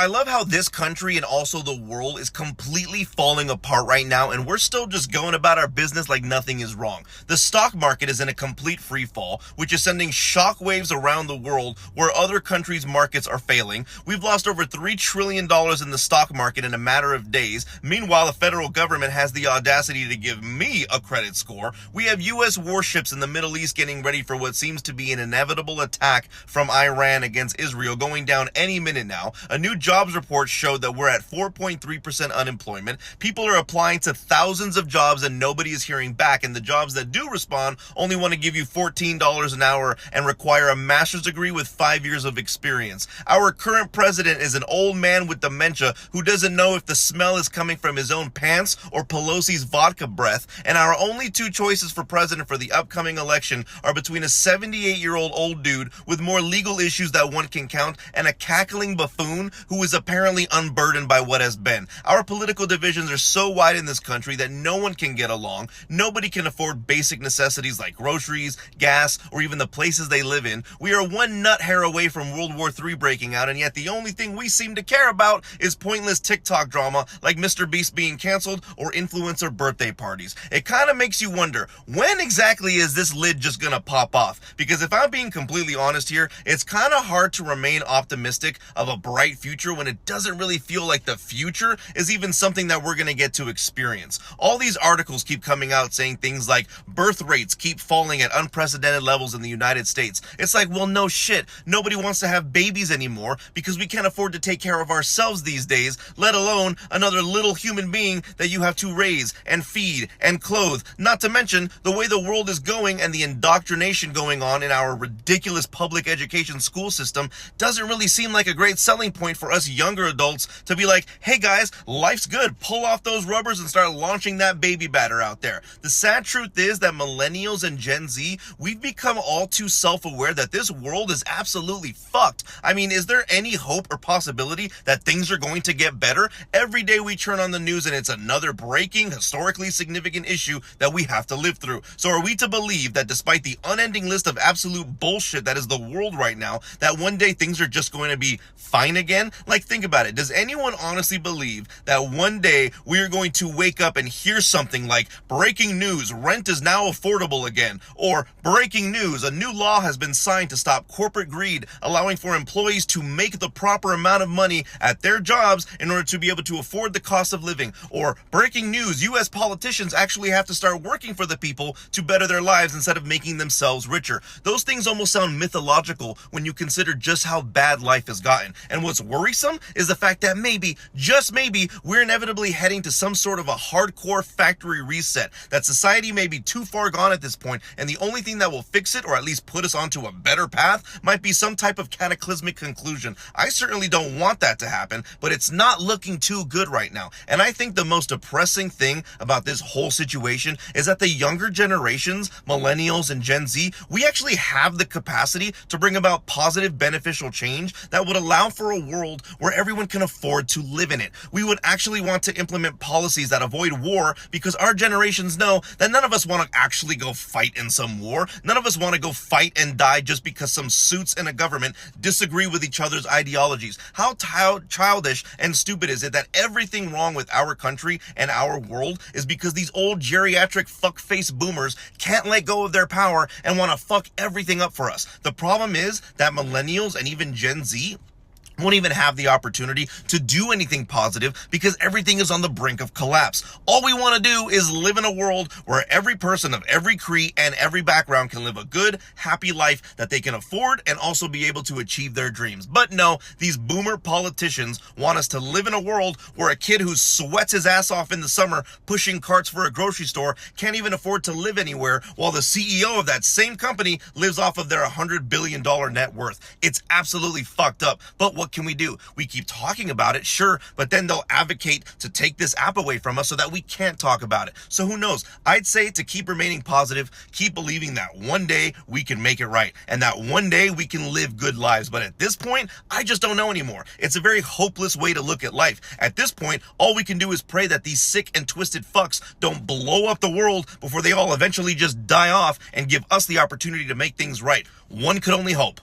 I love how this country and also the world is completely falling apart right now, and we're still just going about our business like nothing is wrong. The stock market is in a complete free fall, which is sending shockwaves around the world where other countries' markets are failing. We've lost over $3 trillion in the stock market in a matter of days. Meanwhile, the federal government has the audacity to give me a credit score. We have U.S. warships in the Middle East getting ready for what seems to be an inevitable attack from Iran against Israel going down any minute now. A new jobs report showed that we're at 4.3% unemployment. People are applying to thousands of jobs and nobody is hearing back. And the jobs that do respond only want to give you $14 an hour and require a master's degree with 5 years of experience. Our current president is an old man with dementia who doesn't know if the smell is coming from his own pants or Pelosi's vodka breath. And our only two choices for president for the upcoming election are between a 78-year-old old dude with more legal issues that one can count and a cackling buffoon who is apparently unburdened by what has been. Our political divisions are so wide in this country that no one can get along. Nobody can afford basic necessities like groceries, gas, or even the places they live in. We are one nut hair away from World War III breaking out, and yet the only thing we seem to care about is pointless TikTok drama like Mr. Beast being canceled or influencer birthday parties. It kind of makes you wonder, when exactly is this lid just gonna pop off? Because if I'm being completely honest here, it's kind of hard to remain optimistic of a bright future when it doesn't really feel like the future is even something that we're going to get to experience. All these articles keep coming out saying things like birth rates keep falling at unprecedented levels in the United States. It's like, well, no shit. Nobody wants to have babies anymore because we can't afford to take care of ourselves these days, let alone another little human being that you have to raise and feed and clothe. Not to mention the way the world is going and the indoctrination going on in our ridiculous public education school system doesn't really seem like a great selling point for us younger adults to be like, hey guys, life's good. Pull off those rubbers and start launching that baby batter out there. The sad truth is that millennials and Gen Z, we've become all too self-aware that this world is absolutely fucked. I mean, is there any hope or possibility that things are going to get better? Every day we turn on the news and it's another breaking, historically significant issue that we have to live through. So are we to believe that despite the unending list of absolute bullshit that is the world right now, that one day things are just going to be fine again? Like, think about it. Does anyone honestly believe that one day we are going to wake up and hear something like, breaking news, rent is now affordable again, or breaking news, a new law has been signed to stop corporate greed, allowing for employees to make the proper amount of money at their jobs in order to be able to afford the cost of living, or breaking news, US politicians actually have to start working for the people to better their lives instead of making themselves richer? Those things almost sound mythological when you consider just how bad life has gotten. And what's worrisome is the fact that maybe, just maybe, we're inevitably heading to some sort of a hardcore factory reset, that society may be too far gone at this point, and the only thing that will fix it, or at least put us onto a better path, might be some type of cataclysmic conclusion. I certainly don't want that to happen, but it's not looking too good right now. And I think the most depressing thing about this whole situation is that the younger generations, millennials and Gen Z, we actually have the capacity to bring about positive, beneficial change that would allow for a world where everyone can afford to live in it. We would actually want to implement policies that avoid war because our generations know that none of us want to actually go fight in some war. None of us want to go fight and die just because some suits in a government disagree with each other's ideologies. How childish and stupid is it that everything wrong with our country and our world is because these old geriatric fuckface boomers can't let go of their power and want to fuck everything up for us? The problem is that millennials and even Gen Z won't even have the opportunity to do anything positive because everything is on the brink of collapse. All we want to do is live in a world where every person of every creed and every background can live a good, happy life that they can afford and also be able to achieve their dreams. But no, these boomer politicians want us to live in a world where a kid who sweats his ass off in the summer pushing carts for a grocery store can't even afford to live anywhere, while the CEO of that same company lives off of their $100 billion net worth. It's absolutely fucked up. But what can we do? We keep talking about it, sure, but then they'll advocate to take this app away from us so that we can't talk about it. So who knows? I'd say to keep remaining positive, keep believing that one day we can make it right and that one day we can live good lives. But at this point, I just don't know anymore. It's a very hopeless way to look at life. At this point, all we can do is pray that these sick and twisted fucks don't blow up the world before they all eventually just die off and give us the opportunity to make things right. One could only hope.